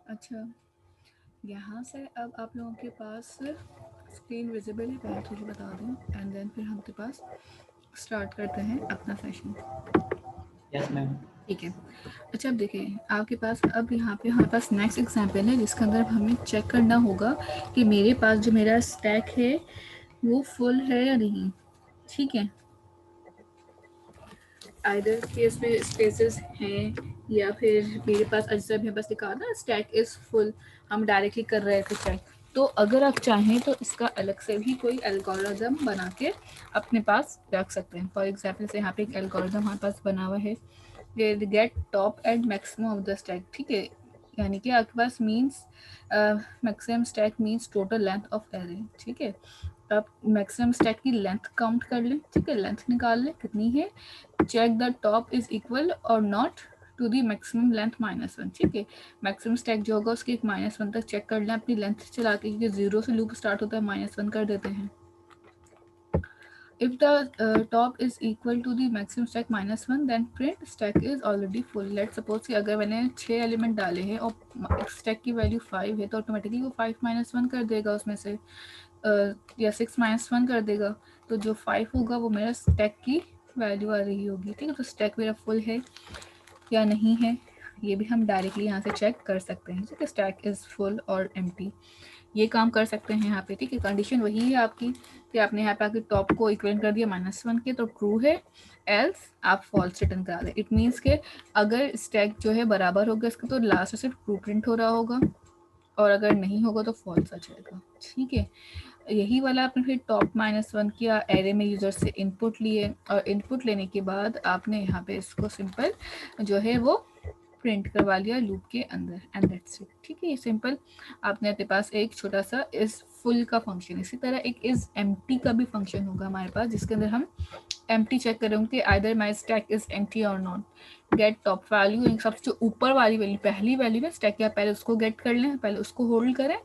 अच्छा, यहाँ से अब आप लोगों के पास स्क्रीन विजिबल है, पहले तो ये बता दूँ एंड देन फिर हम आपके पास स्टार्ट करते हैं अपना सेशन। Yes ma'am. ठीक है। अच्छा, अब देखिए आपके पास अब यहाँ पे हमारे पास नेक्स्ट एग्जाम्पल है जिसके अंदर हमें चेक करना होगा कि मेरे पास जो मेरा स्टैक है वो फुल है या नहीं। ठीक है, आइदर कि इसमें स्पेसेस हैं या फिर मेरे पास अजसा भी बस लिखा ना स्टैक इज फुल, हम डायरेक्टली कर रहे थे चेक। तो अगर आप चाहें तो इसका अलग से भी कोई एल्गोरिदम बना के अपने पास रख सकते हैं। फॉर एग्जाम्पल से यहाँ पे एक एल्गोरिदम हमारे पास बना हुआ है, get top and maximum of the stack. ठीक है, यानी कि आपके पास means maximum stack means total length of array. ठीक है, आप मैक्सिमम स्टैक की लेंथ काउंट कर लें। ठीक है, लेंथ निकाल लें कितनी है, check the top is equal और not to the maximum length -1। ठीक है, मैक्सिमम स्टैक जो होगा उसके एक -1 तक चेक कर लें अपनी लेंथ चला के, क्योंकि 0 से लूप स्टार्ट होता है, -1 कर देते हैं। If the top is equal to the maximum stack -1, then print stack is already full. Let's suppose कि अगर मैंने 6 एलिमेंट डाले हैं और स्टैक की वैल्यू 5 है तो ऑटोमेटिकली वो 5 -1 कर देगा उसमें से, या 6 -1 कर देगा। तो जो 5 होगा वो मेरा स्टैक की वैल्यू आ रही होगी। ठीक है, तो स्टैक मेरा फुल है या नहीं है ये भी हम डायरेक्टली यहाँ से चेक कर सकते हैं। ठीक है, स्टैक इज़ फुल और एम्प्टी, ये काम कर सकते हैं यहाँ पे। ठीक है, कंडीशन वही है आपकी कि आपने यहाँ पे आके टॉप को इक्वलेंट कर दिया -1 के तो ट्रू है, एल्स आप फॉल्स रिटर्न करा दें। इट मीन्स के अगर स्टैक जो है बराबर होगा इसका तो लास्ट में सिर्फ ट्रू प्रिंट हो रहा होगा, और अगर नहीं होगा तो फॉल्स आ जाएगा। ठीक है, यही वाला आपने फिर टॉप -1 किया, एरे में यूजर से इनपुट लिए और इनपुट लेने के बाद आपने यहाँ पे इसको सिंपल जो है वो प्रिंट करवा लिया लूप के अंदर एंड दैट्स इट। ठीक है, ये सिंपल आपने अपने पास एक छोटा सा इस फुल का फंक्शन, इसी तरह एक इज एम्प्टी का भी फंक्शन होगा हमारे पास जिसके अंदर हम एम्प्टी चेक करेंगे either my stack is empty और नॉट। गेट टॉप वैल्यू, सबसे जो ऊपर वाली वैल्यू पहली वैल्यू ना स्टैक या पहले उसको गेट कर लें, पहले उसको होल्ड करें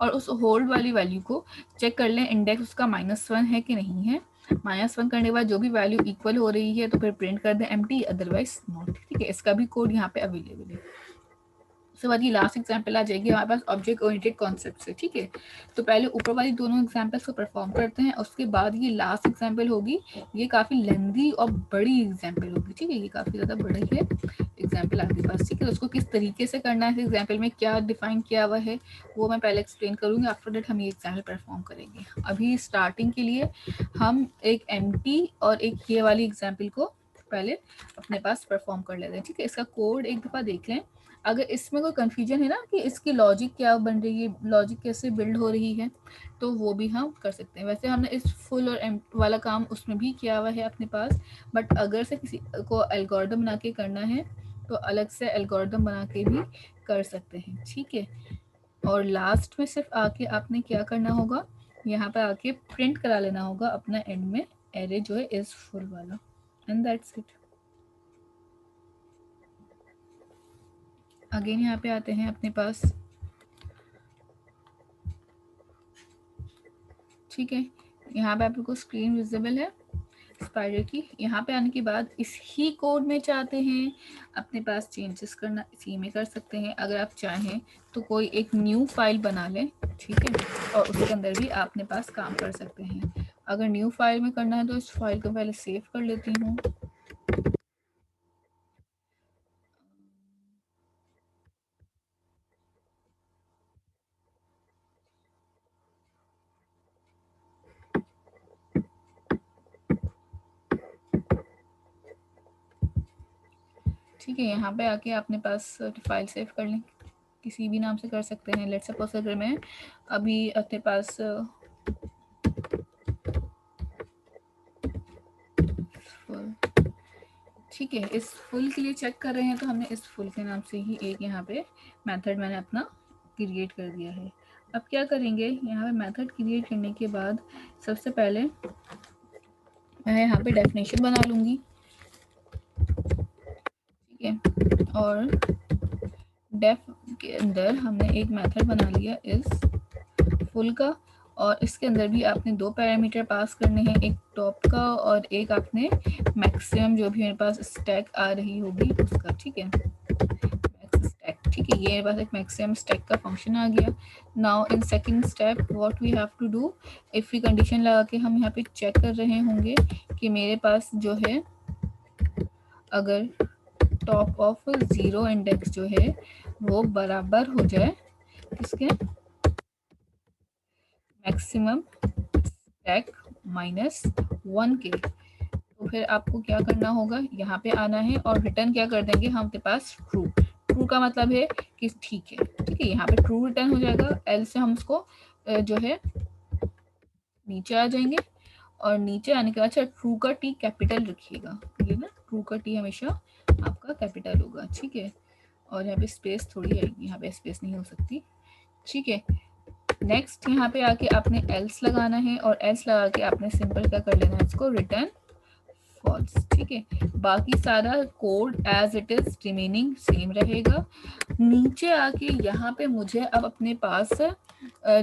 और उस होल्ड वाली वैल्यू को चेक कर लें इंडेक्स उसका -1 है कि नहीं है। -1 करने के बाद जो भी वैल्यू इक्वल हो रही है तो फिर प्रिंट कर दें एम्प्टी, अदरवाइज नॉट। ठीक है, इसका भी कोड यहाँ पे अवेलेबल है। उसके बाद ये लास्ट एग्जाम्पल आ जाएगी हमारे पास ऑब्जेक्ट ओरिएंटेड कॉन्सेप्ट से। ठीक है, तो पहले ऊपर वाली दोनों एग्जाम्पल्स को परफॉर्म करते हैं, उसके बाद ये लास्ट एग्जाम्पल होगी, ये काफ़ी लेंदी और बड़ी एग्जाम्पल होगी। ठीक है, ये काफ़ी ज़्यादा बड़ी है एग्जाम्पल आपके पास। ठीक है, तो उसको किस तरीके से करना है, एग्जाम्पल में क्या डिफाइन किया हुआ है वो मैं पहले एक्सप्लेन करूँगी, आफ्टर दैट हम ये एग्जाम्पल परफॉर्म करेंगे। अभी स्टार्टिंग के लिए हम एक एम्प्टी और एक ये वाली एग्जाम्पल को पहले अपने पास परफॉर्म कर लेते हैं। ठीक है, इसका कोड एक दफ़ा देख लें, अगर इसमें कोई कन्फ्यूजन है ना कि इसकी लॉजिक क्या बन रही है, लॉजिक कैसे बिल्ड हो रही है, तो वो भी हम कर सकते हैं। वैसे हमने इस फुल और एम वाला काम उसमें भी किया हुआ है अपने पास, बट अगर से किसी को एल्गोरिदम बना के करना है तो अलग से एल्गोरिदम बना के भी कर सकते हैं। ठीक है, और लास्ट में सिर्फ आके आपने क्या करना होगा, यहाँ पर आके प्रिंट करा लेना होगा अपना एंड में एरे जो है इज फुल वाला, एंड दैट्स इट। अगेन यहाँ पे आते हैं अपने पास। ठीक है, यहाँ पे आपको स्क्रीन विजिबल है स्पाइडर की। यहाँ पे आने के बाद इस ही कोड में चाहते हैं अपने पास चेंजेस करना, इसी में कर सकते हैं। अगर आप चाहें तो कोई एक न्यू फाइल बना लें। ठीक है, और उसके अंदर भी आप अपने पास काम कर सकते हैं। अगर न्यू फाइल में करना है तो इस फाइल को पहले सेव कर लेती हूँ। ठीक है, यहाँ पे आके अपने पास फाइल सेव कर लें, किसी भी नाम से कर सकते हैं। लेट्स सपोज अगर मैं अभी अपने पास ठीक है, इस फुल के लिए चेक कर रहे हैं तो हमने इस फुल के नाम से ही एक यहाँ पे मेथड मैंने अपना क्रिएट कर दिया है। अब क्या करेंगे, यहाँ पे मेथड क्रिएट करने के बाद सबसे पहले मैं यहाँ पे डेफिनेशन बना लूँगी। ठीक है, और डेफ के अंदर हमने एक मेथड बना लिया इस फुल का, और इसके अंदर भी आपने दो पैरामीटर पास करने हैं, एक टॉप का और एक आपने मैक्सिमम जो भी मेरे पास स्टैक आ रही होगी उसका। ठीक है, मैक्स स्टैक। ठीक है, ये मेरे पास एक मैक्सिमम स्टैक का फंक्शन आ गया। Now in second step what we have to do, if we condition लगा के हम यहाँ पे चेक कर रहे होंगे कि मेरे पास जो है अगर टॉप ऑफ 0 इंडेक्स जो है वो बराबर हो जाए इसके मैक्सिमम स्टैक -1 के, तो फिर आपको क्या करना होगा, यहाँ पे आना है और रिटर्न क्या कर देंगे हम के पास ट्रू। ट्रू का मतलब है कि ठीक है, यहाँ पे ट्रू रिटर्न हो जाएगा। एल से हम उसको जो है नीचे आ जाएंगे और नीचे आने के बाद अच्छा ट्रू का टी कैपिटल रखिएगा, ये ना ट्रू का टी हमेशा आपका कैपिटल होगा, ठीक है। और यहाँ पे स्पेस थोड़ी आएगी, यहाँ पे स्पेस नहीं हो सकती, ठीक है। नेक्स्ट यहाँ पे आके आपने एल्स लगाना है और एल्स लगा के आपने सिंपल क्या कर लेना है, इसको रिटर्न फॉल्स, ठीक है। बाकी सारा code as it is remaining same रहेगा। नीचे आके यहाँ पे मुझे अब अपने पास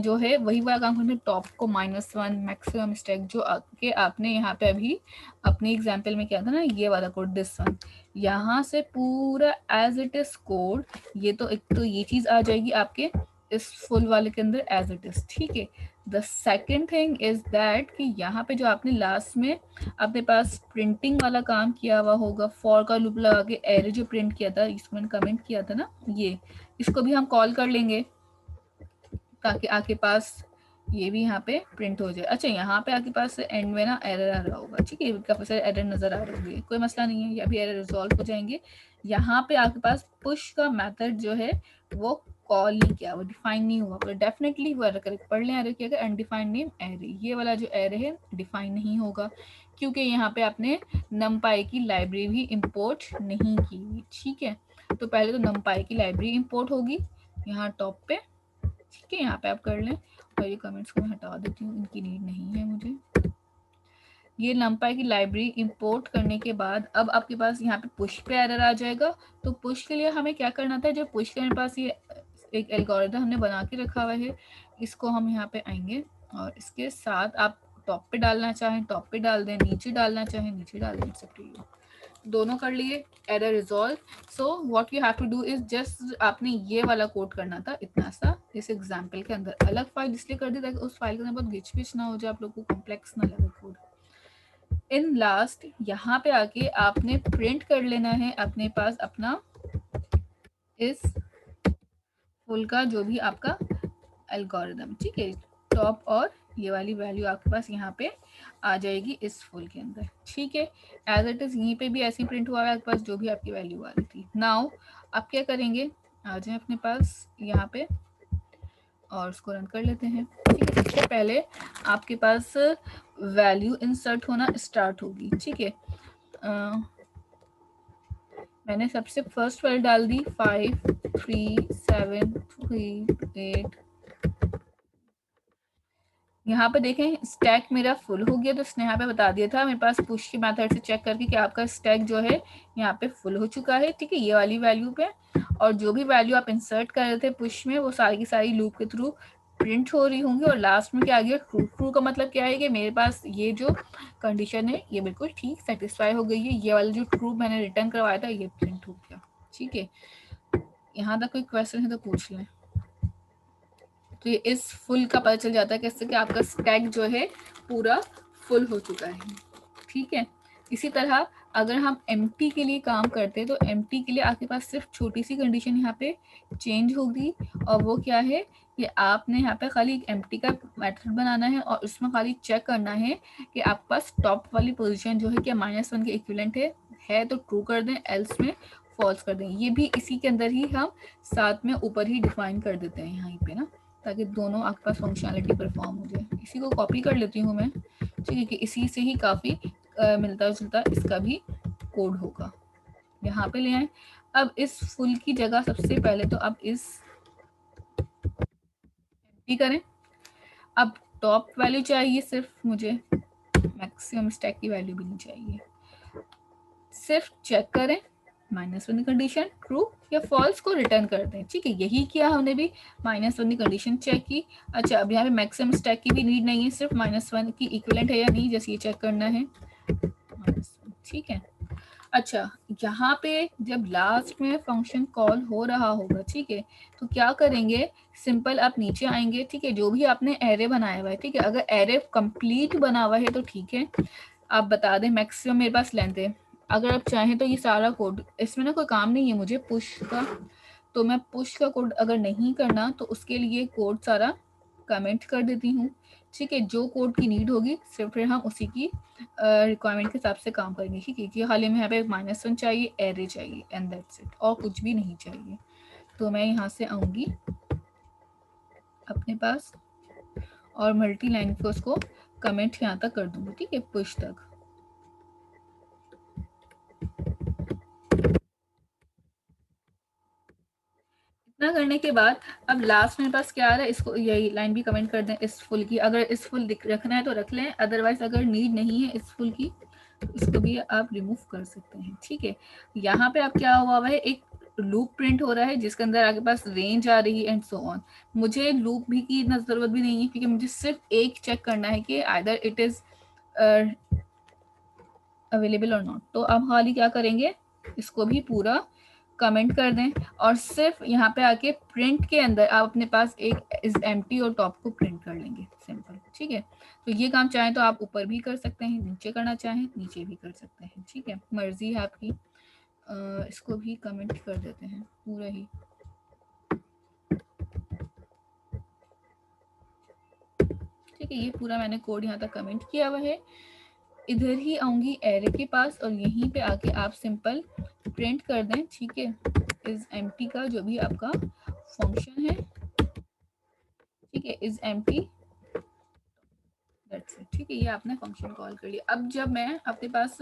जो है वही वाला काम करना है, टॉप को -1 मैक्सिमम स्टैक जो आके आपने यहाँ पे अभी अपने एग्जाम्पल में किया था ना, ये वाला कोड दिस वन, यहाँ से पूरा एज इट इज कोड, ये तो एक तो ये चीज आ जाएगी आपके इस फुल वाले के अंदर एज इट इज, ठीक है। The second thing is that कि यहाँ पे जो आपने लास्ट में अपने पास प्रिंटिंग वाला काम किया हुआ होगा, फॉर का लूप लगा के एरे जो प्रिंट किया था, इसको मैंने कमेंट किया था ना, ये इसको भी हम कॉल कर लेंगे ताकि आपके पास ये भी यहाँ पे प्रिंट हो जाए। अच्छा यहाँ पे आपके पास एंड में ना एरर आ रहा होगा, ठीक है, काफी सारे एरर नजर आ रहे होंगे, कोई मसला नहीं है, ये भी एरर रिजॉल्व हो जाएंगे। यहाँ पे आपके पास पुश का मेथड जो है वो कॉल नहीं किया, वो डिफाइन नहीं हुआ, पर डेफिनेटली वो एरर करेक्ट पढ़ लें, एरर किया गया अनडिफाइंड नेम एरे, ये वाला जो एरे है डिफाइन नहीं होगा क्योंकि यहाँ पे आपने numpy की लाइब्रेरी भी इंपोर्ट नहीं की, ठीक है। तो पहले तो numpy की लाइब्रेरी इंपोर्ट होगी यहाँ टॉप पे, ठीक है, यहाँ पे आप कर लें और ये कमेंट्स को मैं हटा देती हूँ, इनकी नीड नहीं है मुझे। ये numpy की लाइब्रेरी इंपोर्ट करने के बाद अब आपके पास यहाँ पे पुश पे एरर आ जाएगा। तो पुश के लिए हमें क्या करना था, जो पुश के मेरे पास ये एक एल्गोरिथम हमने बना के रखा हुआ है, इसको हम यहाँ पे आएंगे और इसके साथ आप टॉप पे डालना चाहें टॉप पे डाल दें, नीचे डालना चाहें नीचे डाल दें, सकते दोनों कर लिए, error resolve. So what you have to do is just आपने ये वाला कोड करना था इतना सा इस एग्जाम्पल के अंदर, अलग फाइल इसलिए कर दी ताकि उस फाइल के अंदर बहुत गिच पिच ना हो जाए, आप लोग को कॉम्प्लेक्स ना लगे कोड। इन लास्ट यहाँ पे आके आपने प्रिंट कर लेना है अपने पास अपना इस फुल का जो भी आपका एल्गोरिथम, ठीक है, टॉप और ये वाली वैल्यू आपके पास यहाँ पे आ जाएगी इस फुल के अंदर, ठीक है। एज इट इज यहीं पे भी ऐसे प्रिंट हुआ है आपके पास जो भी आपकी वैल्यू आ रही थी। नाउ आप क्या करेंगे, आ जाए अपने पास यहाँ पे और उसको रन कर लेते हैं, ठीक है। सबसे पहले आपके पास वैल्यू इंसर्ट होना स्टार्ट होगी, ठीक है। मैंने सबसे फर्स्ट वैल्यू डाल दी 5 3 7 3 8। यहाँ पे देखें स्टैक मेरा फुल हो गया, तो इसने यहाँ पे बता दिया था मेरे पास पुश के मेथड से चेक करके कि आपका स्टैक जो है यहाँ पे फुल हो चुका है, ठीक है, ये वाली वैल्यू पे। और जो भी वैल्यू आप इंसर्ट कर रहे थे पुश में वो सारी की सारी लूप के थ्रू प्रिंट हो रही होंगी। और लास्ट में क्या आ गया, ट्रू। ट्रू का मतलब क्या है कि मेरे पास ये जो कंडीशन है ये बिल्कुल ठीक सेटिस्फाई हो गई है, ये वाला जो ट्रू मैंने रिटर्न करवाया था ये प्रिंट हो गया, ठीक है। यहाँ तक कोई क्वेश्चन है तो पूछ लें। तो ये इस फुल का पता चल जाता है कैसे कि आपका स्टैक जो है पूरा फुल हो चुका है, ठीक है। इसी तरह अगर हम एम्प्टी के लिए काम करते हैं तो एम्प्टी के लिए आपके पास सिर्फ छोटी सी कंडीशन यहाँ पे चेंज होगी, और वो क्या है कि आपने यहाँ पे खाली एक एम्प्टी का मेथड बनाना है और उसमें खाली चेक करना है कि आपके पास टॉप वाली पोजीशन जो है क्या -1 के इक्विवेलेंट है तो ट्रू कर दें, एल्स में फॉल्स कर दें। ये भी इसी के अंदर ही हम साथ में ऊपर ही डिफाइन कर देते हैं यहाँ पे ना, ताकि दोनों आपके पास फंक्शनैलिटी परफॉर्म हो जाए। इसी को कॉपी कर लेती हूँ मैं, ठीक है, कि इसी से ही काफ़ी मिलता जुलता इसका भी कोड होगा। यहाँ पे ले आए, अब इस फुल की जगह सबसे पहले तो आप इस एम्प्टी करें। अब टॉप वैल्यू चाहिए सिर्फ मुझे, मैक्सिमम स्टैक की वैल्यू भी नहीं चाहिए, सिर्फ चेक करें -1 कंडीशन ट्रू या फॉल्स को रिटर्न कर दें, ठीक है। यही किया हमने भी, -1 कंडीशन चेक की। अच्छा अब यहाँ पे मैक्सिमम स्टैक की भी नीड नहीं है, सिर्फ -1 की इक्विवेलेंट है या नहीं जैसे ये चेक करना है, -1, ठीक है। अच्छा, यहाँ पे जब लास्ट में फंक्शन कॉल हो रहा होगा, ठीक है, तो क्या करेंगे, सिंपल आप नीचे आएंगे, ठीक है, जो भी आपने एरे बनाया हुआ है, ठीक है, अगर एरे कंप्लीट बना हुआ है तो ठीक है, आप बता दें मैक्सिमम मेरे पास लेंथ है। अगर आप चाहें तो ये सारा कोड, इसमें ना कोई काम नहीं है मुझे पुश का, तो मैं पुश का कोड अगर नहीं करना तो उसके लिए कोड सारा कमेंट कर देती हूँ, ठीक है, जो कोड की नीड होगी सिर्फ फिर हम उसी की रिक्वायरमेंट के हिसाब से काम करेंगे, ठीक है, कि हाल ही में यहाँ पे -1 चाहिए, एरे चाहिए, एंड दैट्स इट, और कुछ भी नहीं चाहिए। तो मैं यहाँ से आऊँगी अपने पास और मल्टी लाइन को उसको कमेंट यहाँ तक कर दूंगी, ठीक है, पुश तक। इतना करने के बाद अब लास्ट मेरे पास क्या आ रहा है, इसको यही लाइन भी कमेंट कर दें इस फुल की, अगर इस फुल रखना है तो रख लें, अदरवाइज अगर नीड नहीं है इस फुल की इसको भी आप रिमूव कर सकते हैं, ठीक है। यहाँ पे अब क्या हुआ है, एक लूप प्रिंट हो रहा है जिसके अंदर आपके पास रेंज आ रही है एंड सो ऑन। मुझे लूप भी की इतना जरूरत भी नहीं है, क्योंकि मुझे सिर्फ एक चेक करना है कि आइदर इट इज अवेलेबल और नॉट। तो अब हाल ही क्या करेंगे, इसको भी पूरा कमेंट कर दें और सिर्फ यहाँ पे आके प्रिंट के अंदर आप अपने पास एक इज एम्प्टी और टॉप को प्रिंट कर लेंगे, सिंपल, ठीक है। तो ये काम चाहें तो आप ऊपर भी कर सकते हैं, नीचे करना चाहें नीचे भी कर सकते हैं, ठीक है, मर्जी है आपकी। इसको भी कमेंट कर देते हैं पूरा ही, ठीक है, ये पूरा मैंने कोड यहाँ तक कमेंट किया हुआ है। इधर ही आऊंगी एरे के पास और यहीं पे आके आप सिंपल प्रिंट कर दें, ठीक है, इज एम्प्टी का जो भी आपका फंक्शन है, ठीक है, इज एम्प्टी, दैट्स इट, ठीक है, ये आपने फंक्शन कॉल कर लिया। अब जब मैं अपने पास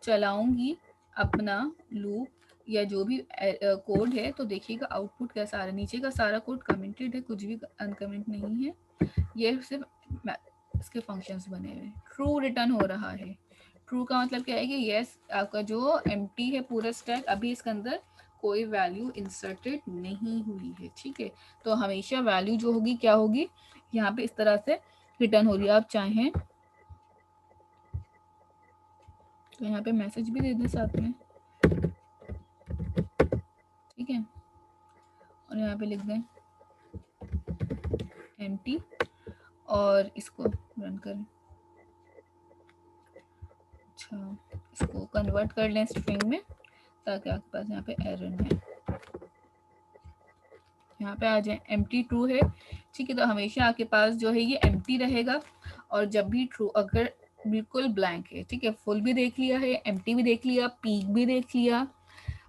चलाऊंगी अपना लूप या जो भी कोड है, तो देखिएगा आउटपुट कैसा आ रहा है, नीचे का सारा कोड कमेंटेड है, कुछ भी अनकमेंट नहीं है, ये सिर्फ इसके फंक्शंस बने हुए, ट्रू रिटर्न हो रहा है। ट्रू का मतलब क्या है कि यस, आपका जो एम्प्टी है पूरा स्टैक, अभी इसके अंदर कोई वैल्यू इंसर्टेड नहीं हुई है, ठीक है। तो हमेशा वैल्यू जो होगी क्या होगी, यहाँ पे इस तरह से रिटर्न हो रही है। आप चाहें तो यहाँ पे मैसेज भी दे दें साथ में, ठीक है, और यहाँ पे लिख दें एम्प्टी और इसको रन करें। अच्छा, इसको कन्वर्ट कर लें स्ट्रिंग में ताकि आपके पास यहाँ पे एरर ना आए, यहाँ पे आ जाए एम्प्टी ट्रू है, ठीक है, तो हमेशा आपके पास जो है ये एम्प्टी रहेगा, और जब भी ट्रू, अगर बिल्कुल ब्लैंक है, ठीक है, फुल भी देख लिया है, एम्प्टी भी देख लिया, पीक भी देख लिया,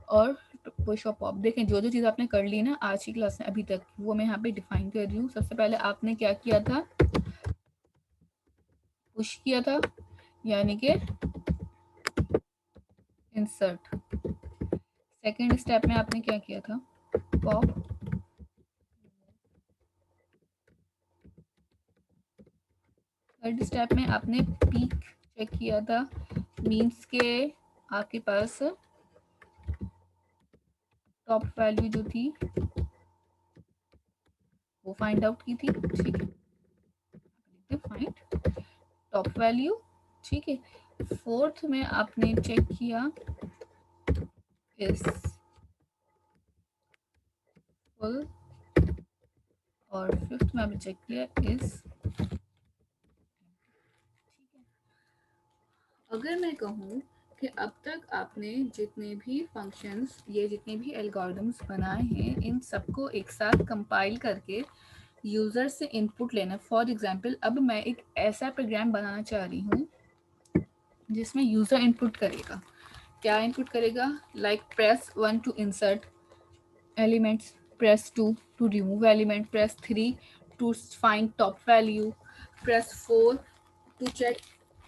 और पुश और पॉप देखें, जो जो चीज़ आपने कर ली ना आज की क्लास में अभी तक, वो मैं यहाँ पे डिफाइन कर रही हूँ। सबसे पहले आपने क्या किया था, पुश किया था, यानी कि इंसर्ट। सेकेंड स्टेप में आपने क्या किया था, पॉप। थर्ड स्टेप में आपने पीक चेक किया था, मीन्स के आपके पास टॉप वैल्यू जो थी वो फाइंड आउट की थी, ठीक है, फाइंड टॉप वैल्यू, ठीक है। फोर्थ में आपने चेक किया इस फुल, और फिफ्थ में आपने चेक किया इस, अगर मैं कहूँ कि अब तक आपने जितने भी फंक्शंस, ये जितने भी एल्गोरिदम्स बनाए हैं, इन सबको एक साथ कंपाइल करके यूज़र से इनपुट लेना। फॉर एग्जांपल अब मैं एक ऐसा प्रोग्राम बनाना चाह रही हूँ जिसमें यूज़र इनपुट करेगा, क्या इनपुट करेगा, like press 1 to insert elements, press 2 to remove element, press 3 to find top value, press 4 to check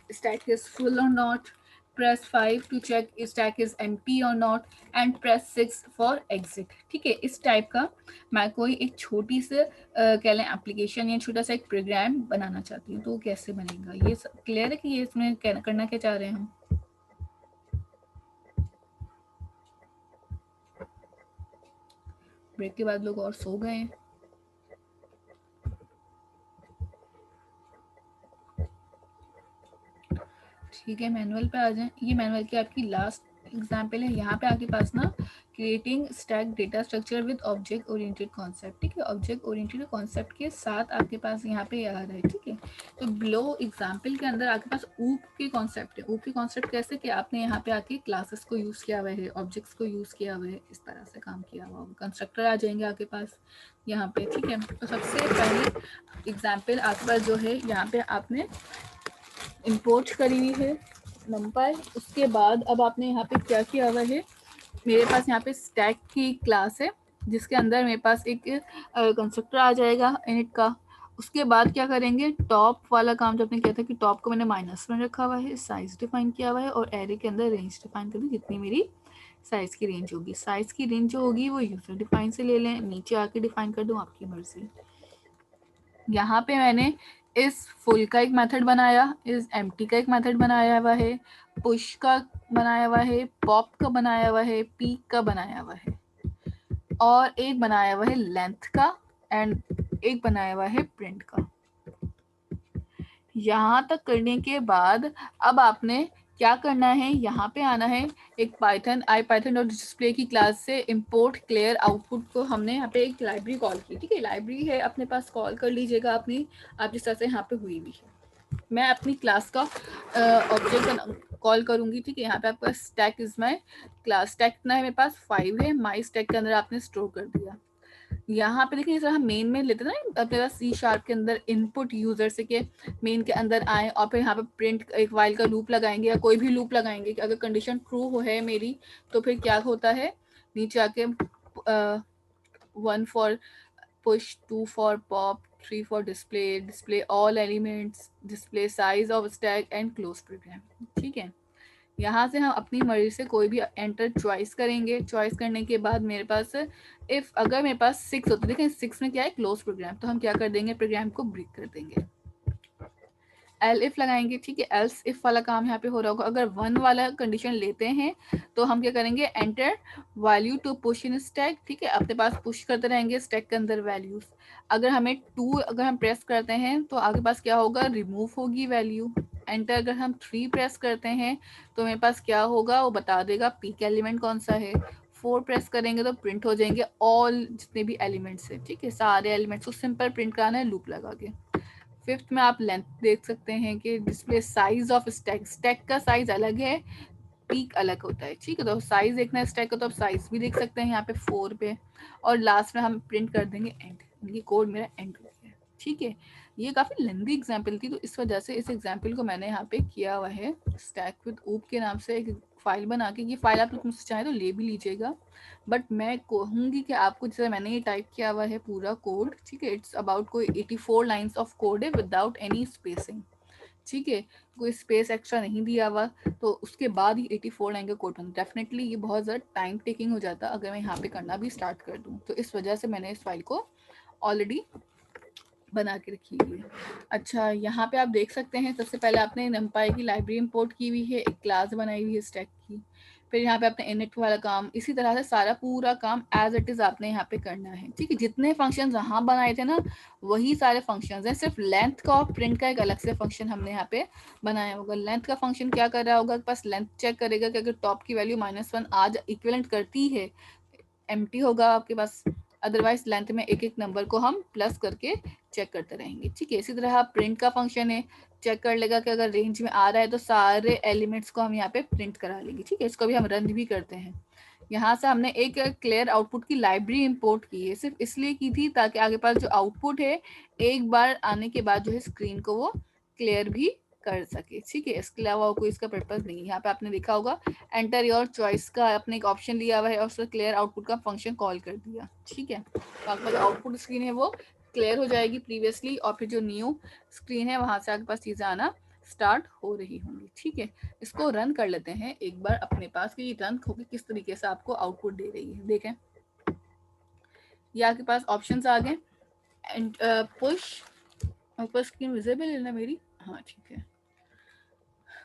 stack is full or not, press 5 to check stack is empty or not, and press 6 for exit, ठीक है। इस type का मैं कोई एक छोटी से कह लें एप्लीकेशन या छोटा सा एक प्रोग्राम बनाना चाहती हूँ, तो कैसे बनेगा, ये क्लियर है कि ये इसमें करना क्या चाह रहे हैं हम। ब्रेक के बाद लोग और सो गए हैं। ठीक है, मैनुअल पे आ जाएं, ये मैनुअल की आपकी लास्ट एग्जाम्पल है यहाँ पे आपके पास ना, creating stack data structure with object oriented concept, ठीक है, ऑब्जेक्ट ओरिएंटेड कॉन्सेप्ट के साथ आपके पास यहाँ पे आ रहा है, ठीक है। तो बिलो एग्जाम्पल के अंदर आपके पास ऊप के कॉन्सेप्ट है। ऊप के कॉन्सेप्ट कैसे कि आपने यहाँ पे आके क्लासेस को यूज़ किया हुआ है, ऑब्जेक्ट्स को यूज़ किया हुआ है, इस तरह से काम किया हुआ होगा। कंस्ट्रक्टर आ जाएंगे आपके पास यहाँ पे, ठीक है। तो सबसे पहले एग्जाम्पल आपके पास जो है यहाँ पे आपने इंपोर्ट करी हुई है नंपाई। उसके बाद अब आपने यहाँ पे क्या किया हुआ है, मेरे पास यहाँ पे स्टैक की क्लास है जिसके अंदर मेरे पास एक कंस्ट्रक्टर आ जाएगा इनिट का। उसके बाद क्या करेंगे, टॉप वाला काम जो आपने किया था कि टॉप को मैंने -1 रखा हुआ है, साइज डिफाइन किया हुआ है और एरे के अंदर रेंज डिफाइन कर दी जितनी मेरी साइज की रेंज होगी। साइज की रेंज जो होगी वो यूजर डिफाइन से ले लें, नीचे आके डिफाइन कर दूं, आपकी मर्जी। यहाँ पे मैंने इस फुल का एक मेथड बनाया, इस एम्प्टी का एक मेथड बनाया हुआ है, पुश का बनाया हुआ है, पॉप का बनाया हुआ है, पीक का बनाया हुआ है और एक बनाया हुआ है लेंथ का एंड एक बनाया हुआ है प्रिंट का। यहाँ तक करने के बाद अब आपने क्या करना है, यहाँ पे आना है, एक पाइथन IPython.display की क्लास से इंपोर्ट क्लियर आउटपुट को हमने यहाँ पे एक लाइब्रेरी कॉल की, ठीक है। लाइब्रेरी है अपने पास, कॉल कर लीजिएगा अपनी, आप जिस तरह से यहाँ पे हुई भी है। मैं अपनी क्लास का ऑब्जेक्ट कॉल करूंगी, ठीक है। यहाँ पे आपका stack is my class, stack कितना है मेरे पास 5 है, माई स्टैक के अंदर आपने स्टोर कर दिया। यहाँ पे देखिए, हम मेन में लेते ना अपने पास C# के अंदर इनपुट यूजर से के मेन के अंदर आए और फिर यहाँ पे प्रिंट एक वाइल का लूप लगाएंगे या कोई भी लूप लगाएंगे कि अगर कंडीशन ट्रू हो है मेरी तो फिर क्या होता है, नीचे आके 1 for push, 2 for pop, 3 for display all elements, display size of stack and close program, ठीक है। यहाँ से हम अपनी मर्जी से कोई भी एंटर चॉइस करेंगे। चॉइस करने के बाद मेरे पास इफ अगर मेरे पास 6 होता है, देखें 6 में क्या है, क्लोज प्रोग्राम, तो हम क्या कर देंगे, प्रोग्राम को ब्रेक कर देंगे, एल इफ लगाएंगे, ठीक है। एल्स इफ वाला काम यहाँ पे हो रहा होगा। अगर 1 वाला कंडीशन लेते हैं तो हम क्या करेंगे, enter value to push in stack, ठीक है। अपने पास पुश करते रहेंगे स्टैक के अंदर वैल्यूज। अगर हमें 2 अगर हम प्रेस करते हैं तो आगे पास क्या होगा, रिमूव होगी वैल्यू। एंटर अगर हम 3 प्रेस करते हैं तो मेरे पास क्या होगा, वो बता देगा पीक एलिमेंट कौन सा है। 4 प्रेस करेंगे तो प्रिंट हो जाएंगे ऑल जितने भी एलिमेंट्स है, ठीक है, सारे एलिमेंट्स को सिंपल प्रिंट कराना है लूप लगा के। 5th में आप लेंथ देख सकते हैं कि display size of stack, stack का साइज अलग है, पीक अलग होता है, ठीक है। तो साइज देखना है स्टैक का तो आप साइज भी देख सकते हैं यहाँ पे 4 पे, और लास्ट में हम प्रिंट कर देंगे एंड। ये कोड मेरा एंड हो गया, ठीक है। ये काफ़ी लेंदी एग्जाम्पल थी तो इस वजह से इस एग्जाम्पल को मैंने यहाँ पे किया हुआ है स्टैक विद ऊप के नाम से एक फाइल बना के। ये फाइल आप मुझसे चाहें तो ले भी लीजिएगा, बट मैं कहूँगी कि आपको जैसे मैंने ये टाइप किया हुआ है पूरा कोड, ठीक है, इट्स अबाउट कोई 84 लाइन्स ऑफ कोड है विदाउट एनी स्पेसिंग, ठीक है, कोई स्पेस एक्स्ट्रा नहीं दिया हुआ, तो उसके बाद ही 84 लाइन का कोड बनता। डेफिनेटली ये बहुत ज़्यादा टाइम टेकिंग हो जाता अगर मैं यहाँ पे करना भी स्टार्ट कर दूँ, तो इस वजह से मैंने इस फाइल को ऑलरेडी बना के रखी हुई है। अच्छा, यहाँ पे आप देख सकते हैं सबसे पहले आपने नंपाई की लाइब्रेरी इंपोर्ट की हुई है, एक क्लास बनाई हुई है स्टैक की, फिर यहाँ पे आपने इनिट वाला काम, इसी तरह से सारा पूरा काम एज इट इज आपने यहाँ पे करना है, ठीक है। जितने फंक्शन यहाँ बनाए थे ना वही सारे फंक्शन हैं, सिर्फ लेंथ का और प्रिंट का एक अलग से फंक्शन हमने यहाँ पे बनाया होगा। लेंथ का फंक्शन क्या कर रहा होगा, बस लेंथ चेक करेगा कि अगर टॉप की वैल्यू -1 आज इक्विवेलेंट करती है, एम्प्टी होगा आपके पास, अदरवाइज लेंथ में एक एक नंबर को हम प्लस करके चेक करते रहेंगे, ठीक है। इसी तरह प्रिंट का फंक्शन है, चेक कर लेगा कि अगर रेंज में आ रहा है तो सारे एलिमेंट्स को हम यहाँ पे प्रिंट करा लेंगे, ठीक है। इसको भी हम रन भी करते हैं। यहाँ से हमने एक क्लियर आउटपुट की लाइब्रेरी इंपोर्ट की है, सिर्फ इसलिए की थी ताकि आगे पास जो आउटपुट है एक बार आने के बाद जो है स्क्रीन को वो क्लियर भी कर सके, ठीक है। इसके अलावा कोई इसका पर्पज नहीं है। यहाँ पे आपने देखा होगा एंटर योर चॉइस का आपने एक ऑप्शन लिया हुआ है और उसका क्लियर आउटपुट का फंक्शन कॉल कर दिया, ठीक है। तो आपका जो आउटपुट स्क्रीन है वो क्लियर हो जाएगी प्रीवियसली, और फिर जो न्यू स्क्रीन है वहां से आपके पास चीजें आना स्टार्ट हो रही होंगी, ठीक है। इसको रन कर लेते हैं एक बार अपने पास कि रन होकर किस तरीके से आपको आउटपुट दे रही है। देखें ये आपके पास ऑप्शंस आ गए, एंड पुश, ऊपर स्क्रीन विजिबल है ना मेरी, हाँ ठीक है।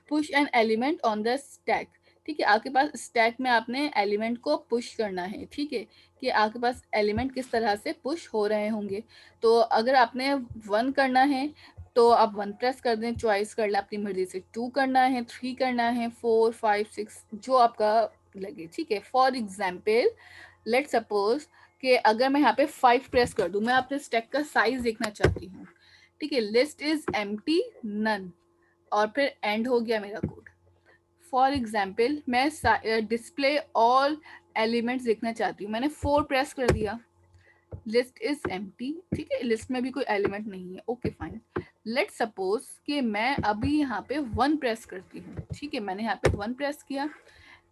Push an element on the stack, ठीक है। आपके पास स्टैक में आपने एलिमेंट को पुश करना है, ठीक है, कि आपके पास एलिमेंट किस तरह से पुश हो रहे होंगे। तो अगर आपने 1 करना है तो आप 1 प्रेस कर दें, चॉइस कर लें अपनी मर्जी से। 2 करना है, 3 करना है, 4, 5, 6 जो आपका लगे, ठीक है। फॉर एग्जाम्पल लेट सपोज कि अगर मैं यहाँ पे 5 प्रेस कर दूं, मैं अपने स्टैक का साइज देखना चाहती हूँ, ठीक है। लिस्ट इज एम्प्टी नन और फिर एंड हो गया मेरा कोड। फॉर एग्जाम्पल मैं डिस्प्ले ऑल एलिमेंट्स देखना चाहती हूँ, मैंने 4 प्रेस कर दिया, लिस्ट इज एम्प्टी, ठीक है, लिस्ट में भी कोई एलिमेंट नहीं है, ओके फाइन। लेट सपोज कि मैं अभी यहाँ पे 1 प्रेस करती हूँ, ठीक है, मैंने यहाँ पे 1 प्रेस किया।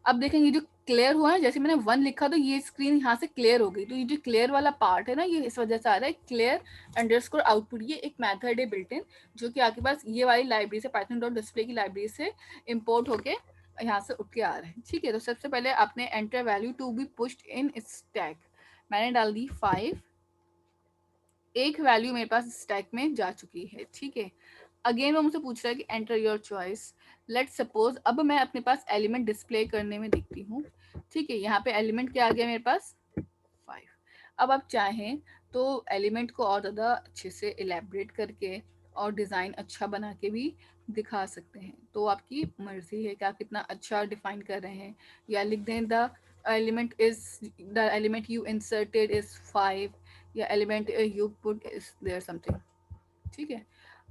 अब देखें ये जो क्लियर हुआ है, जैसे मैंने 1 लिखा तो ये स्क्रीन यहाँ से क्लियर हो गई, तो ये जो क्लियर वाला पार्ट है ना, ये इस वजह से आ रहा है क्लियर अंडरस्कोर आउटपुट। ये एक मेथड है बिल्ट इन, जो कि आपके पास ये वाली लाइब्रेरी से, पाइथन डॉट डिस्प्ले की लाइब्रेरी से इम्पोर्ट होके यहाँ से उठ के आ रहा है, ठीक है। तो सबसे पहले आपने enter value to be pushed in stack, मैंने डाल दी 5, एक वैल्यू मेरे पास स्टैक में जा चुकी है, ठीक है। अगेन वो मुझसे पूछ रहा है कि enter your choice. Let suppose अब मैं अपने पास एलिमेंट डिस्प्ले करने में देखती हूँ, ठीक है। यहाँ पे एलिमेंट क्या आ गया मेरे पास 5। अब आप चाहें तो एलिमेंट को और ज़्यादा अच्छे से इलेबरेट करके और डिज़ाइन अच्छा बना के भी दिखा सकते हैं, तो आपकी मर्जी है कि आप कितना अच्छा डिफाइन कर रहे हैं। या लिख दें the element you inserted is 5, या element you put is there something, ठीक है।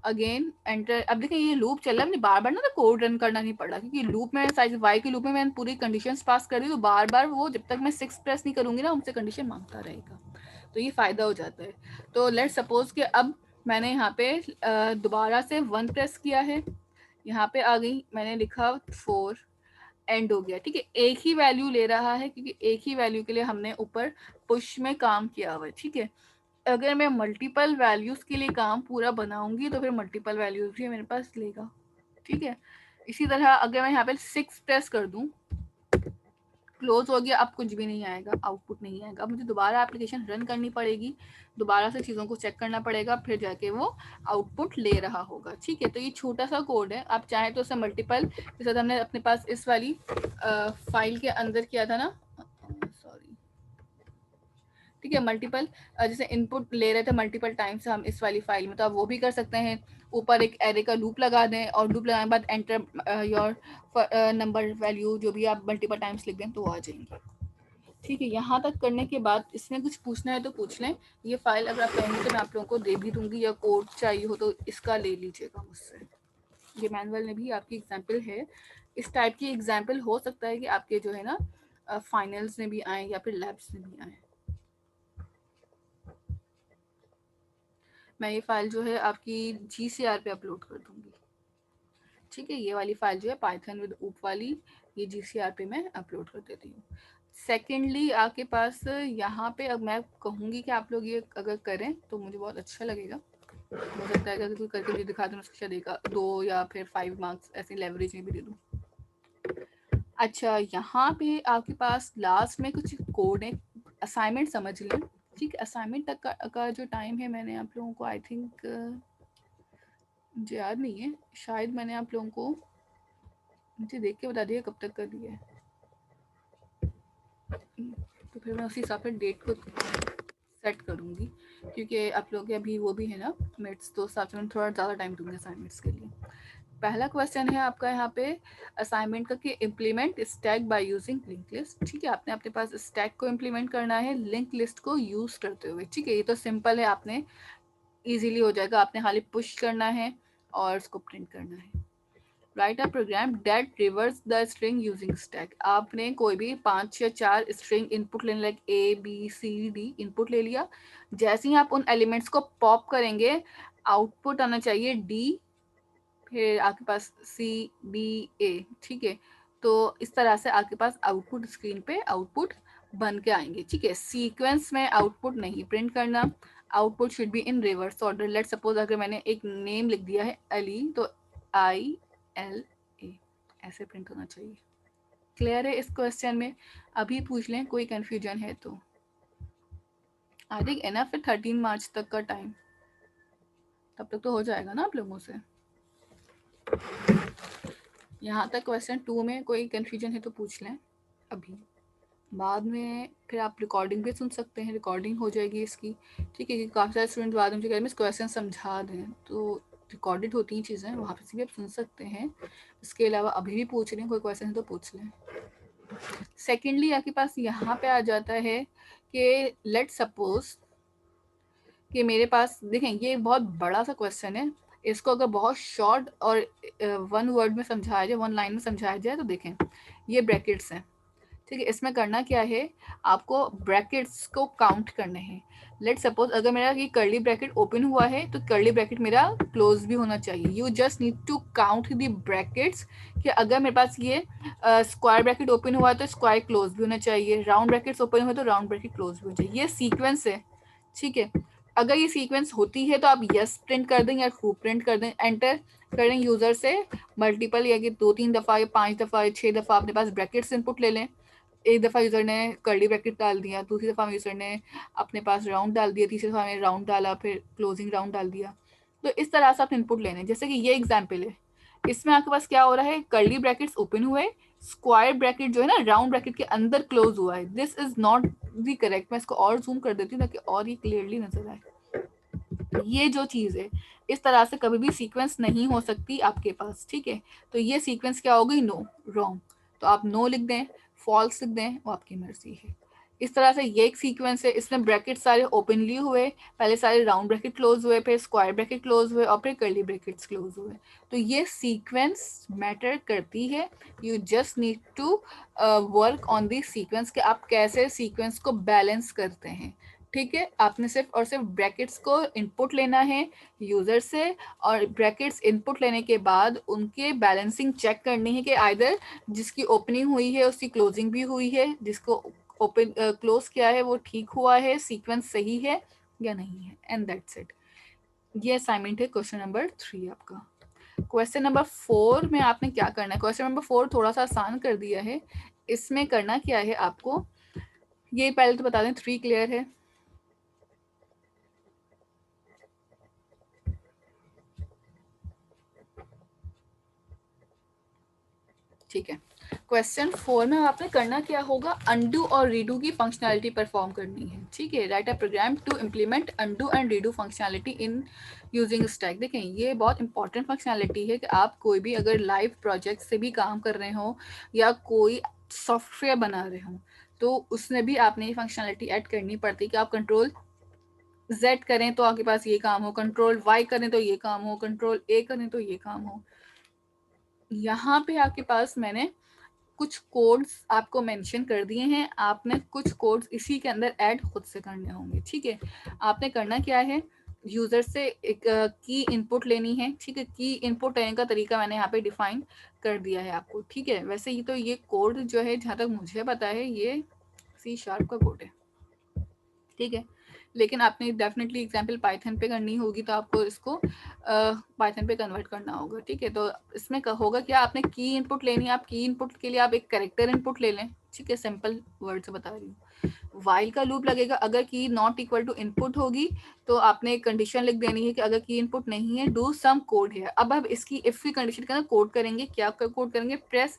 Again enter. अब देखिए ये लूप चल रहा है, मुझे बार बार ना तो कोड रन करना नहीं पड़ा, क्योंकि लूप में साइज वाई के लूप में मैंने पूरी कंडीशंस पास कर दी, तो बार बार वो जब तक मैं 6 प्रेस नहीं करूंगी ना, उनसे कंडीशन मांगता रहेगा, तो ये फायदा हो जाता है। तो लेट सपोज कि अब मैंने यहाँ पे दोबारा से 1 प्रेस किया है, यहाँ पे आ गई, मैंने लिखा 4, एंड हो गया, ठीक है। एक ही वैल्यू ले रहा है, क्योंकि एक ही वैल्यू के लिए हमने ऊपर पुश में काम किया हुआ है, ठीक है। अगर मैं मल्टीपल वैल्यूज के लिए काम पूरा बनाऊंगी तो फिर मल्टीपल वैल्यूज भी मेरे पास लेगा, ठीक है। इसी तरह अगर मैं यहाँ पे 6 प्रेस कर दूं, क्लोज हो गया, अब कुछ भी नहीं आएगा, आउटपुट नहीं आएगा। अब मुझे दोबारा एप्लीकेशन रन करनी पड़ेगी, दोबारा से चीज़ों को चेक करना पड़ेगा, फिर जाके वो आउटपुट ले रहा होगा, ठीक है। तो ये छोटा सा कोड है, आप चाहें तो उसे मल्टीपल, जैसे हमने अपने पास इस वाली फाइल के अंदर किया था ना, सॉरी, ठीक है, मल्टीपल जैसे इनपुट ले रहे थे मल्टीपल टाइम्स हम इस वाली फाइल में, तो आप वो भी कर सकते हैं। ऊपर एक एरे का लूप लगा दें और लूप लगाने के बाद एंटर योर नंबर वैल्यू जो भी आप मल्टीपल टाइम्स लिख दें तो वो आ जाएंगे, ठीक है। यहाँ तक करने के बाद इसमें कुछ पूछना है तो पूछ लें। ये फाइल अगर आप कहेंगे तो मैं आप लोगों को दे भी दूंगी, या कोड चाहिए हो तो इसका ले लीजिएगा मुझसे। ये मैनुअल में भी आपकी एग्जाम्पल है, इस टाइप की एग्जाम्पल हो सकता है कि आपके जो है ना फाइनल्स में भी आए या फिर लैब्स में भी आए। मैं ये फाइल जो है आपकी GCR पे अपलोड कर दूंगी, ठीक है। ये वाली फाइल जो है पाइथन विद ऊप वाली, ये GCR पे मैं अपलोड कर देती हूँ। सेकेंडली आपके पास यहाँ पे अब मैं कहूँगी कि आप लोग ये अगर करें तो मुझे बहुत अच्छा लगेगा। हो सकता है अगर कोई करके मुझे दिखा दूँ, उसको शायद 2 या फिर 5 मार्क्स ऐसे लेवरेज में भी दे दूँ। अच्छा, यहाँ पे आपके पास लास्ट में कुछ कोड है, असाइनमेंट समझ लें, ठीक है। असाइनमेंट तक का जो टाइम है, मैंने आप लोगों को आई थिंक मुझे याद नहीं है, शायद मैंने आप लोगों को मुझे देख के बता दिया कब तक कर दिया है, तो फिर मैं उसी हिसाब से डेट को सेट करूँगी, क्योंकि आप लोग के अभी वो भी है ना मिड्स, तो साथ में थोड़ा ज़्यादा टाइम दूंगी असाइनमेंट्स के लिए। पहला क्वेश्चन है आपका यहाँ पे असाइनमेंट का कि implement stack by using link list, ठीक है। आपने अपने पास स्टैक को इम्प्लीमेंट करना है लिंक लिस्ट को यूज़ करते हुए, ठीक है। ये तो सिंपल है, आपने ईजिली हो जाएगा, आपने खाली पुश करना है और उसको प्रिंट करना है। Write a program that reverse the string using stack, आपने कोई भी 5 या 4 स्ट्रिंग इनपुट लेने, लाइक ABCD इनपुट ले लिया, जैसे ही आप उन एलिमेंट्स को पॉप करेंगे आउटपुट आना चाहिए D, फिर आपके पास CBA, ठीक है। तो इस तरह से आपके पास आउटपुट स्क्रीन पे आउटपुट बन के आएंगे, ठीक है। सीक्वेंस में आउटपुट नहीं प्रिंट करना, output should be in reverse order. Let suppose अगर मैंने एक नेम लिख दिया है अली, तो ILA ऐसे प्रिंट होना चाहिए। क्लियर है इस क्वेश्चन में? अभी पूछ लें कोई कंफ्यूजन है तो। आई थिंक एनफ है 13 मार्च तक का टाइम, तब तक तो हो जाएगा ना आप लोगों से। यहाँ तक क्वेश्चन 2 में कोई कंफ्यूजन है तो पूछ लें अभी, बाद में फिर आप रिकॉर्डिंग भी सुन सकते हैं, रिकॉर्डिंग हो जाएगी इसकी, ठीक है। काफ़ी सारे स्टूडेंट बाद में मुझे कह रहे हैं क्वेश्चन समझा दें, तो रिकॉर्डेड होती हैं चीज़ें, वहाँ पे से भी आप सुन सकते हैं। इसके अलावा अभी भी पूछ रहे हैं कोई क्वेश्चन है तो पूछ लें। सेकेंडली आपके पास यहाँ पे आ जाता है कि लेट सपोज कि मेरे पास देखें, ये बहुत बड़ा सा क्वेश्चन है, इसको अगर बहुत शॉर्ट और वन वर्ड में समझाया जाए, वन लाइन में समझाया जाए तो देखें, ये ब्रैकेट्स हैं, ठीक है। इसमें करना क्या है, आपको ब्रैकेट्स को काउंट करने हैं। लेट सपोज अगर मेरा ये कर्ली ब्रैकेट ओपन हुआ है तो कर्ली ब्रैकेट मेरा क्लोज भी होना चाहिए। You just need to count the brackets, कि अगर मेरे पास ये स्क्वायर ब्रैकेट ओपन हुआ है तो स्क्वायर क्लोज भी होना चाहिए, राउंड ब्रैकेट्स ओपन हुए तो राउंड ब्रैकेट क्लोज भी होना चाहिए। ये सीक्वेंस है, ठीक है। अगर ये सीक्वेंस होती है तो आप यस प्रिंट कर दें या ट्रू प्रिंट कर दें, एंटर करें यूजर से मल्टीपल या कि 2-3 दफा या 5 दफा या 6 दफा अपने पास ब्रैकेट्स इनपुट ले लें। एक दफ़ा यूज़र ने कर्ली ब्रैकेट डाल दिया, दूसरी दफ़ा यूज़र ने अपने पास राउंड डाल दिया, तीसरी दफ़ा में राउंड डाला, फिर क्लोजिंग राउंड डाल दिया। तो इस तरह से आप इनपुट लेने, जैसे कि ये एग्जाम्पल है, इसमें आपके पास क्या हो रहा है, कर्ली ब्रैकेट्स ओपन हुए, स्क्वायर ब्रैकेट जो है ना राउंड ब्रैकेट के अंदर क्लोज हुआ है। This is not the correct. मैं इसको और जूम कर देती हूँ ताकि और ये क्लियरली नजर आए। ये जो चीज़ है, इस तरह से कभी भी सीक्वेंस नहीं हो सकती आपके पास, ठीक है। तो ये सीक्वेंस क्या हो गई, नो, रॉन्ग। तो आप नो लिख दें, फॉल्स लिख दें, वो आपकी मर्जी है। इस तरह से ये एक सीक्वेंस है, इसमें ब्रैकेट सारे ओपनली हुए, पहले सारे राउंड ब्रैकेट क्लोज हुए, फिर स्क्वायर ब्रैकेट क्लोज हुए और फिर कर्ली ब्रैकेट्स क्लोज हुए। तो ये सीक्वेंस मैटर करती है। You just need to work on the sequence, कि आप कैसे सीक्वेंस को बैलेंस करते हैं, ठीक है। आपने सिर्फ और सिर्फ ब्रैकेट्स को इनपुट लेना है यूजर से, और ब्रैकेट्स इनपुट लेने के बाद उनके बैलेंसिंग चेक करनी है कि आइदर जिसकी ओपनिंग हुई है उसकी क्लोजिंग भी हुई है, जिसको ओपन क्लोज किया है वो ठीक हुआ है, सीक्वेंस सही है या नहीं है, एंड दैट्स इट। ये असाइनमेंट है क्वेश्चन नंबर 3 आपका। क्वेश्चन नंबर 4 में आपने क्या करना है, क्वेश्चन नंबर 4 थोड़ा सा आसान कर दिया है। इसमें करना क्या है आपको, ये पहले तो बता दें 3 क्लियर है, ठीक है। क्वेश्चन 4 में आपने करना क्या होगा, अनडू और रीडू की फंक्शनैलिटी परफॉर्म करनी है, ठीक है। Write a program to implement undo and redo functionality in using stack. देखें, ये बहुत इंपॉर्टेंट फंक्शनैलिटी है कि आप कोई भी अगर लाइव प्रोजेक्ट से भी काम कर रहे हो या कोई सॉफ्टवेयर बना रहे हो तो उसमें भी आपने ये फंक्शनैलिटी ऐड करनी पड़ती है कि आप कंट्रोल Z करें तो आपके पास ये काम हो, कंट्रोल Y करें तो ये काम हो, कंट्रोल A करें तो ये काम हो। यहाँ पे आपके पास मैंने कुछ कोड्स आपको मेंशन कर दिए हैं, आपने कुछ कोड्स इसी के अंदर ऐड खुद से करने होंगे, ठीक है। आपने करना क्या है, यूजर से एक की इनपुट लेनी है, ठीक है। की इनपुट लेने का तरीका मैंने यहाँ पे डिफाइन कर दिया है आपको, ठीक है। वैसे ये तो ये कोड जो है जहाँ तक मुझे पता है ये C# का कोड है, ठीक है। लेकिन आपने डेफिनेटली एग्जाम्पल पाइथन पे करनी होगी तो आपको इसको पाइथन पे कन्वर्ट करना होगा, ठीक है। तो इसमें होगा क्या, आपने की इनपुट लेनी है, आप की इनपुट के लिए आप एक कैरेक्टर इनपुट ले लें, ठीक है। सिंपल वर्ड से बता रही हूँ। वाइल का लूप लगेगा, अगर की नॉट इक्वल टू इनपुट होगी तो आपने एक कंडीशन लिख देनी है कि अगर की इनपुट नहीं है डू सम कोड है। अब इसकी इफ की कंडीशन के अंदर कोड करेंगे, क्या कोड करेंगे, प्रेस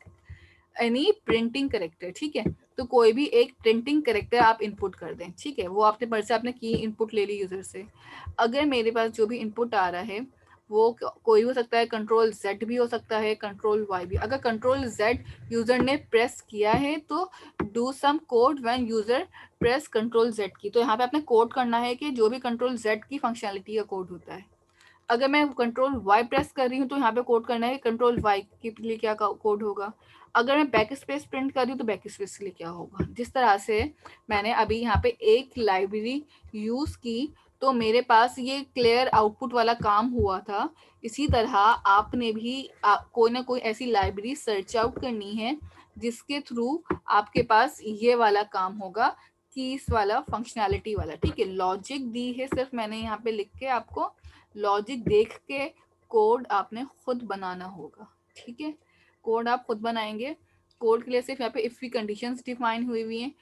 एनी प्रिंटिंग करेक्टर, ठीक है। तो कोई भी एक प्रिंटिंग करेक्टर आप इनपुट कर दें, ठीक है। वो आपने पर से आपने की इनपुट ले ली यूजर से। अगर मेरे पास जो भी इनपुट आ रहा है वो कोई हो सकता है, कंट्रोल Z भी हो सकता है, कंट्रोल Y भी। अगर कंट्रोल Z यूजर ने प्रेस किया है तो do some code when user press control Z की। तो यहाँ पे आपने कोड करना है कि जो भी कंट्रोल Z की फंक्शनलिटी का कोड होता है। अगर मैं कंट्रोल Y प्रेस कर रही हूँ तो यहाँ पे कोड करना है कंट्रोल Y के लिए क्या कोड होगा। अगर मैं बैक स्पेस प्रिंट कर रही हूँ तो बैक स्पेस के लिए क्या होगा। जिस तरह से मैंने अभी यहाँ पे एक लाइब्रेरी यूज की तो मेरे पास ये क्लियर आउटपुट वाला काम हुआ था, इसी तरह आपने भी कोई ना कोई ऐसी लाइब्रेरी सर्च आउट करनी है जिसके थ्रू आपके पास ये वाला काम होगा, कीज वाला, फंक्शनैलिटी वाला, ठीक है। लॉजिक दी है सिर्फ मैंने यहाँ पे लिख के आपको, लॉजिक देख के कोड आपने खुद बनाना होगा, ठीक है। कोड आप खुद बनाएंगे। कोड के लिए सिर्फ यहाँ पे इफ की कंडीशंस डिफाइन हुई हुई हैं।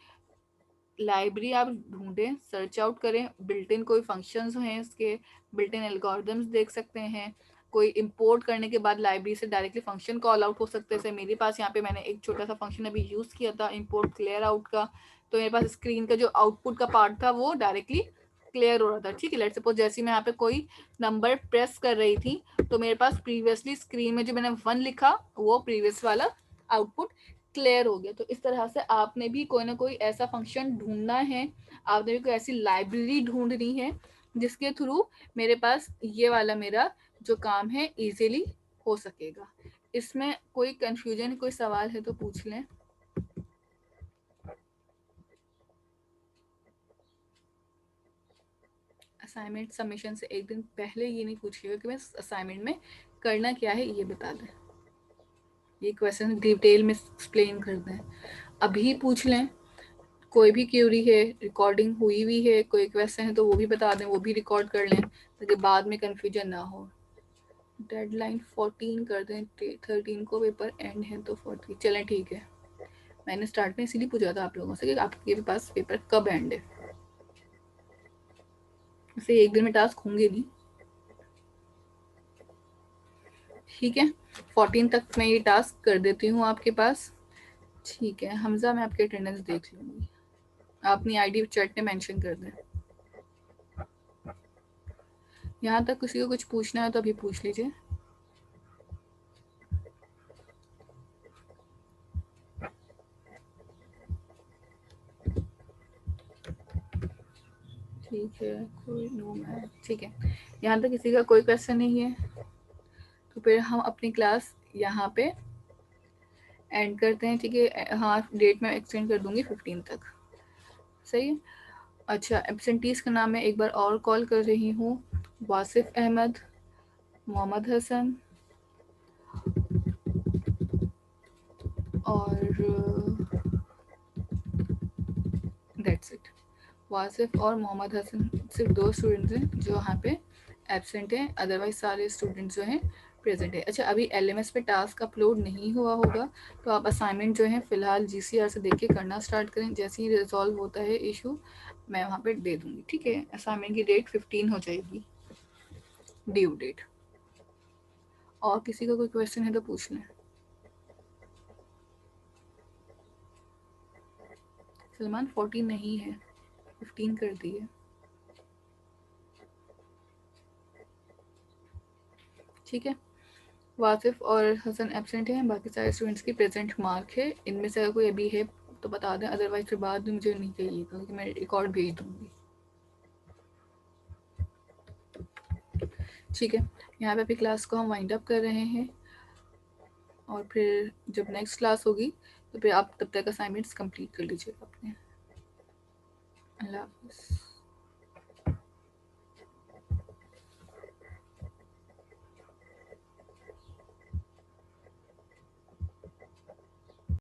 लाइब्रेरी आप ढूंढें, सर्च आउट करें, बिल्ट इन कोई फंक्शंस हैं इसके, बिल्ट इन एल्गोरिदम्स देख सकते हैं। कोई इंपोर्ट करने के बाद लाइब्रेरी से डायरेक्टली फंक्शन कॉल आउट हो सकते हैं। मेरे पास यहाँ पे मैंने एक छोटा सा फंक्शन अभी यूज किया था इंपोर्ट क्लियर आउट का, तो मेरे पास स्क्रीन का जो आउटपुट का पार्ट था वो डायरेक्टली क्लियर हो रहा था, ठीक है। लेट्स सपोज जैसे मैं यहाँ पे कोई नंबर प्रेस कर रही थी तो मेरे पास प्रीवियसली स्क्रीन में जो मैंने 1 लिखा वो प्रीवियस वाला आउटपुट क्लियर हो गया। तो इस तरह से आपने भी कोई ना कोई ऐसा फंक्शन ढूंढना है, आपने भी कोई ऐसी लाइब्रेरी ढूंढनी है जिसके थ्रू मेरे पास ये वाला मेरा जो काम है इजीली हो सकेगा। इसमें कोई कंफ्यूजन, कोई सवाल है तो पूछ लें। असाइनमेंट सबमिशन से एक दिन पहले ये नहीं पूछिएगा कि मैं असाइनमेंट में करना क्या है ये बता दें, ये क्वेश्चन डिटेल में एक्सप्लेन कर दें। अभी पूछ लें, कोई भी क्यूरी है, रिकॉर्डिंग हुई हुई है, कोई क्वेश्चन है तो वो भी बता दें, वो भी रिकॉर्ड कर लें ताकि बाद में कंफ्यूजन ना हो। डेडलाइन 14 कर दें, 13 को पेपर एंड है तो 14 चलें ठीक है। मैंने स्टार्ट में इसीलिए पूछा था आप लोगों से कि आपके पास पेपर कब एंड है, इसे एक दिन में टास्क होंगे नहीं, ठीक है। 14 तक मैं ये टास्क कर देती हूँ आपके पास, ठीक है। हमजा मैं आपकी अटेंडेंस देख लूँगी, आप अपनी आईडी चैट में मेंशन कर दें। यहाँ तक किसी को कुछ पूछना है तो अभी पूछ लीजिए। ठीक है, कोई नो मैम, ठीक है। यहाँ तक किसी का कोई क्वेश्चन नहीं है तो फिर हम अपनी क्लास यहाँ पे एंड करते हैं, ठीक है। हाँ, डेट मैं एक्सटेंड कर दूंगी 15 तक, सही है। अच्छा, एब्सेंटीज का नाम मैं एक बार और कॉल कर रही हूँ। वासिफ अहमद, मोहम्मद हसन और दैट्स इट। वासिफ और मोहम्मद हसन सिर्फ दो स्टूडेंट्स हैं जो यहाँ पे एब्सेंट हैं, अदरवाइज सारे स्टूडेंट्स जो हैं प्रेजेंट है। अच्छा, अभी एलएमएस पे टास्क अपलोड नहीं हुआ होगा तो आप असाइनमेंट जो है फिलहाल जीसीआर से देख के करना स्टार्ट करें। जैसे ही रिजॉल्व होता है इशू मैं वहाँ पे दे दूँगी, ठीक है। असाइनमेंट की डेट 15 हो जाएगी, ड्यू डेट। और किसी का कोई क्वेश्चन है तो पूछ लें। सलमान 14 नहीं है, 15 कर दी है, ठीक है। वासिफ और हसन एब्सेंट हैं, बाकी सारे स्टूडेंट्स की प्रेजेंट मार्क है। इनमें से अगर कोई अभी है तो बता दें, अदरवाइज फिर बाद में मुझे नहीं कहिएगा क्योंकि मैं रिकॉर्ड भेज दूँगी, ठीक है। यहाँ पे अभी क्लास को हम वाइंड अप कर रहे हैं और फिर जब नेक्स्ट क्लास होगी तो फिर आप तब तक असाइनमेंट्स कंप्लीट कर लीजिएगा अपने। अल्लाह हाफ़िज़।